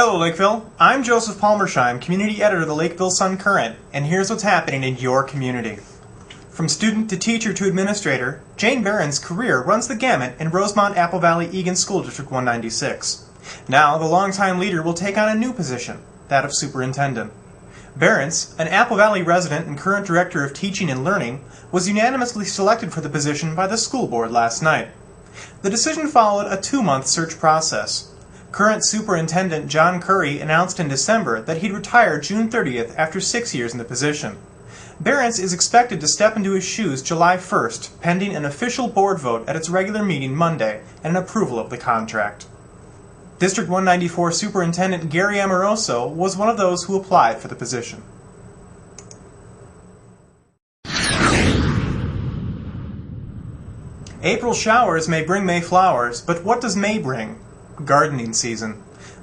Hello Lakeville, I'm Joseph Palmersheim, Community Editor of the Lakeville Sun-Current, and here's what's happening in your community. From student to teacher to administrator, Jane Barron's career runs the gamut in Rosemont, Apple Valley, Egan School District 196. Now, the longtime leader will take on a new position, that of superintendent. Barron's, an Apple Valley resident and current director of teaching and learning, was unanimously selected for the position by the school board last night. The decision followed a 2-month search process. Current Superintendent John Curry announced in December that he'd retire June 30th after 6 years in the position. Barron's is expected to step into his shoes July 1st, pending an official board vote at its regular meeting Monday and an approval of the contract. District 194 Superintendent Gary Amoroso was one of those who applied for the position. April showers may bring May flowers, but what does May bring? Gardening season.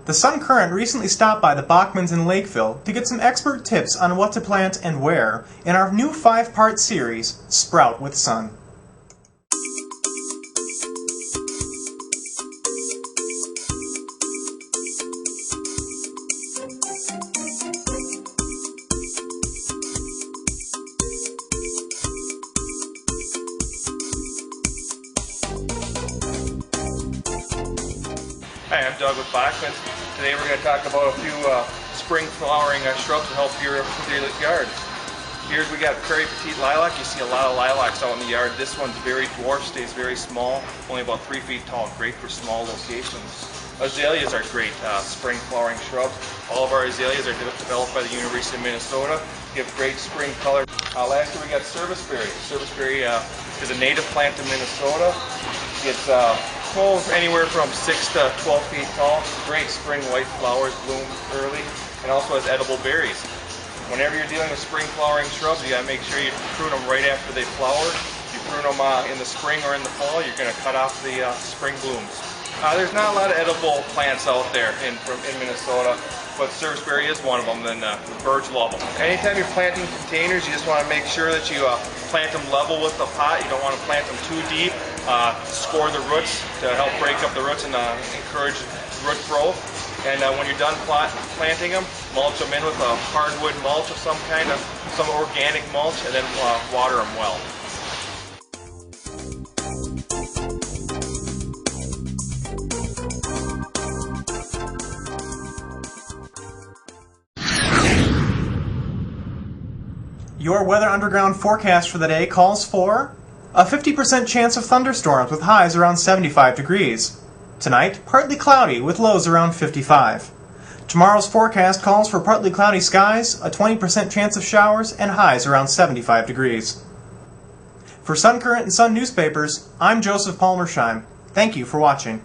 The Sun-Current recently stopped by the Bachmans in Lakeville to get some expert tips on what to plant and where in our new 5-part series, Sprout with Sun. Hi, I'm Doug with Bachmans. Today we're going to talk about a few spring flowering shrubs to help your yard. Here we got prairie petite lilac. You see a lot of lilacs out in the yard. This one's very dwarf, stays very small, only about 3 feet tall, great for small locations. Azaleas are great spring flowering shrubs. All of our azaleas are developed by the University of Minnesota, give great spring color. Lastly, we got serviceberry. Serviceberry is a native plant in Minnesota. It's anywhere from 6 to 12 feet tall. Great spring white flowers, bloom early, and also has edible berries. Whenever you're dealing with spring flowering shrubs, you gotta make sure you prune them right after they flower. If you prune them in the spring or in the fall, you're gonna cut off the spring blooms. There's not a lot of edible plants out there in Minnesota, but serviceberry is one of them, and the birds love them. Anytime you're planting containers, you just want to make sure that you plant them level with the pot. You don't want to plant them too deep. Score the roots to help break up the roots and encourage root growth. And when you're done planting them, mulch them in with a hardwood mulch of some kind, some organic mulch, and then water them well. Your Weather Underground forecast for the day calls for a 50% chance of thunderstorms with highs around 75 degrees. Tonight, partly cloudy with lows around 55. Tomorrow's forecast calls for partly cloudy skies, a 20% chance of showers, and highs around 75 degrees. For Sun-Current and Sun newspapers, I'm Joseph Palmersheim. Thank you for watching.